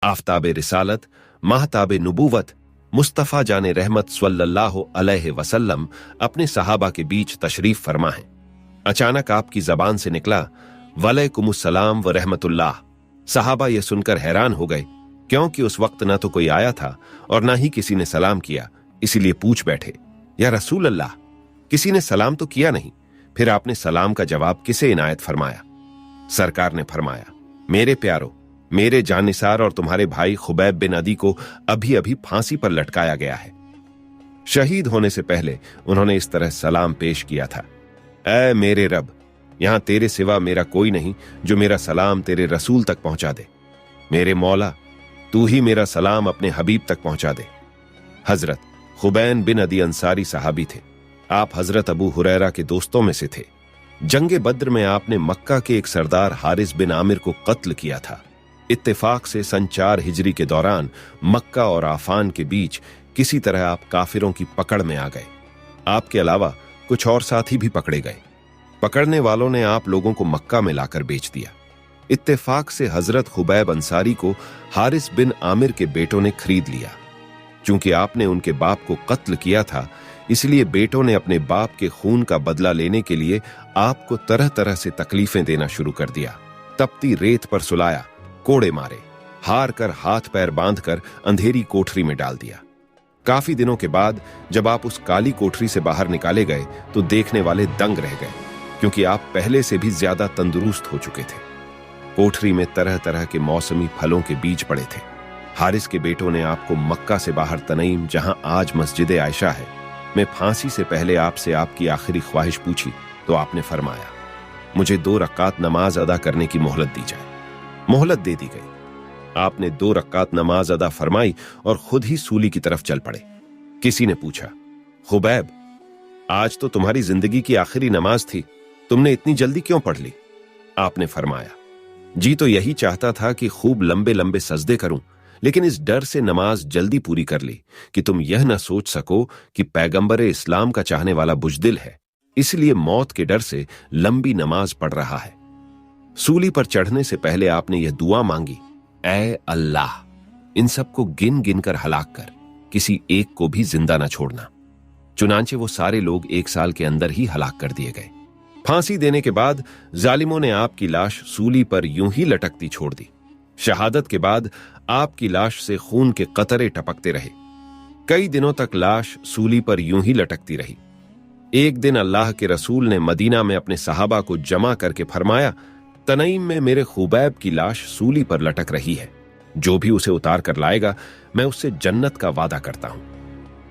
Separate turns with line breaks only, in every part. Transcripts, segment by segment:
आफ्ताब रिसालत, महताब नुबूवत, मुस्तफ़ा जाने रहमत सल्लल्लाहु अलैहि वसल्लम अपने सहाबा के बीच तशरीफ फरमा है। अचानक आपकी जबान से निकला, वलैकुमुस्सलाम व रहमतुल्लाह। सहाबा यह सुनकर हैरान हो गए, क्योंकि उस वक्त न तो कोई आया था और न ही किसी ने सलाम किया। इसीलिए पूछ बैठे, या रसूल अल्लाह, किसी ने सलाम तो किया नहीं, फिर आपने सलाम का जवाब किसे इनायत फरमाया? सरकार ने फरमाया, मेरे प्यारो, मेरे जानिसार और तुम्हारे भाई खुबैब बिन अदी को अभी अभी फांसी पर लटकाया गया है। शहीद होने से पहले उन्होंने इस तरह सलाम पेश किया था, ऐ मेरे रब, यहां तेरे सिवा मेरा कोई नहीं जो मेरा सलाम तेरे रसूल तक पहुंचा दे। मेरे मौला, तू ही मेरा सलाम अपने हबीब तक पहुंचा दे। हजरत खुबैन बिन अदी अंसारी सहाबी थे। आप हजरत अबू हुरैरा के दोस्तों में से थे। जंगे बद्र में आपने मक्का के एक सरदार हारिस बिन आमिर को कत्ल किया था। इत्तेफाक से सन 4 हिजरी के दौरान मक्का और आफान के बीच किसी तरह आप काफिरों की पकड़ में आ गए। आपके अलावा कुछ और साथी भी पकड़े गए। पकड़ने वालों ने आप लोगों को मक्का में लाकर बेच दिया। इत्तेफाक से हजरत खुबैब अंसारी को हारिस बिन आमिर के बेटों ने खरीद लिया। चूंकि आपने उनके बाप को कत्ल किया था, इसलिए बेटों ने अपने बाप के खून का बदला लेने के लिए आपको तरह तरह से तकलीफें देना शुरू कर दिया। तपती रेत पर सुलाया, कोड़े मारे, हार कर हाथ पैर बांधकर अंधेरी कोठरी में डाल दिया। काफी दिनों के बाद जब आप उस काली कोठरी से बाहर निकाले गए तो देखने वाले दंग रह गए, क्योंकि आप पहले से भी ज्यादा तंदुरुस्त हो चुके थे। कोठरी में तरह तरह के मौसमी फलों के बीज पड़े थे। हारिस के बेटों ने आपको मक्का से बाहर तनईम, जहां आज मस्जिद आयशा है, मैं फांसी से पहले आपसे आपकी आखिरी ख्वाहिश पूछी तो आपने फरमाया, मुझे 2 रकात नमाज अदा करने की मोहलत दी जाए। मोहलत दे दी गई। आपने 2 रकात नमाज अदा फरमाई और खुद ही सूली की तरफ चल पड़े। किसी ने पूछा, खुबैब, आज तो तुम्हारी जिंदगी की आखिरी नमाज थी, तुमने इतनी जल्दी क्यों पढ़ ली? आपने फरमाया, जी तो यही चाहता था कि खूब लंबे लंबे सजदे करूं, लेकिन इस डर से नमाज जल्दी पूरी कर ली कि तुम यह न सोच सको कि पैगंबर इस्लाम का चाहने वाला बुजदिल है, इसलिए मौत के डर से लंबी नमाज पढ़ रहा है। सूली पर चढ़ने से पहले आपने यह दुआ मांगी, ऐ अल्लाह, इन सबको गिन गिन कर हलाक कर, किसी एक को भी जिंदा न छोड़ना। चुनांचे वो सारे लोग 1 साल के अंदर ही हलाक कर दिए गए। फांसी देने के बाद जालिमों ने आपकी लाश सूली पर यूं ही लटकती छोड़ दी। शहादत के बाद आपकी लाश से खून के कतरे टपकते रहे। कई दिनों तक लाश सूली पर यूं ही लटकती रही। एक दिन अल्लाह के रसूल ने मदीना में अपने सहाबा को जमा करके फरमाया, तनईम में मेरे खुबैब की लाश सूली पर लटक रही है। जो भी उसे उतार कर लाएगा, मैं उससे जन्नत का वादा करता हूं।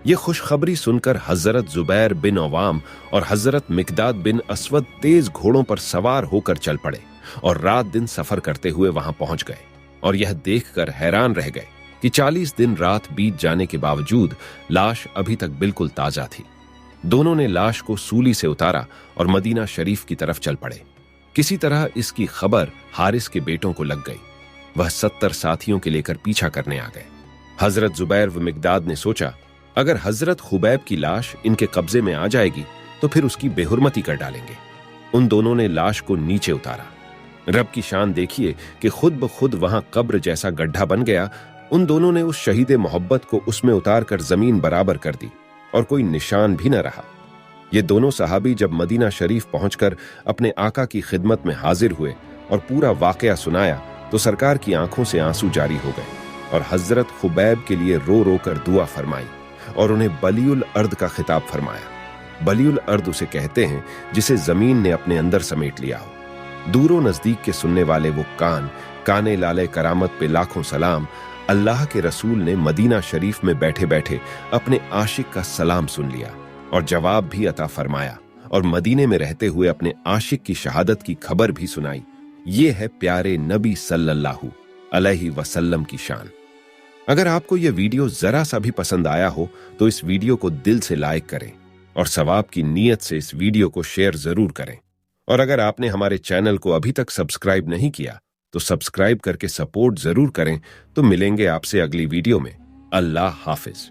यह खुशखबरी सुनकर हजरत जुबैर बिन अवाम और हजरत मिकदाद बिन असवद तेज घोड़ों पर सवार होकर चल पड़े और रात दिन सफर करते हुए वहां पहुंच गए और यह देखकर हैरान रह गए कि 40 दिन रात बीत जाने के बावजूद लाश अभी तक बिल्कुल ताजा थी। दोनों ने लाश को सूली से उतारा और मदीना शरीफ की तरफ चल पड़े। किसी तरह इसकी खबर हारिस के बेटों को लग गई। वह 70 साथियों के लेकर पीछा करने आ गए। हजरत जुबैर व मिकदाद ने सोचा, अगर हजरत खुबैब की लाश इनके कब्जे में आ जाएगी तो फिर उसकी बेहुरमती कर डालेंगे। उन दोनों ने लाश को नीचे उतारा। रब की शान देखिए कि खुद ब खुद वहां कब्र जैसा गड्ढा बन गया। उन दोनों ने उस शहीद मोहब्बत को उसमें उतार कर जमीन बराबर कर दी और कोई निशान भी न रहा। ये दोनों सहाबी जब मदीना शरीफ पहुंचकर अपने आका की खिदमत में हाजिर हुए और पूरा वाकया सुनाया तो सरकार की आंखों से आंसू जारी हो गए और हजरत खुबैब के लिए रो रो कर दुआ फरमाई और उन्हें बलियुल अर्द का खिताब फरमाया। बलियुल अर्द उसे कहते हैं जिसे जमीन ने अपने अंदर समेट लिया हो। दूरों नजदीक के सुनने वाले वो काने लाले करामत पे लाखों सलाम। अल्लाह के रसूल ने मदीना शरीफ में बैठे बैठे अपने आशिक का सलाम सुन लिया और जवाब भी अता फरमाया और मदीने में रहते हुए अपने आशिक की शहादत की खबर भी सुनाई। ये है प्यारे नबी सल्लल्लाहु अलैहि वसल्लम की शान। अगर आपको यह वीडियो जरा सा भी पसंद आया हो तो इस वीडियो को दिल से लाइक करें और सवाब की नीयत से इस वीडियो को शेयर जरूर करें। और अगर आपने हमारे चैनल को अभी तक सब्सक्राइब नहीं किया तो सब्सक्राइब करके सपोर्ट जरूर करें। तो मिलेंगे आपसे अगली वीडियो में। अल्लाह हाफिज।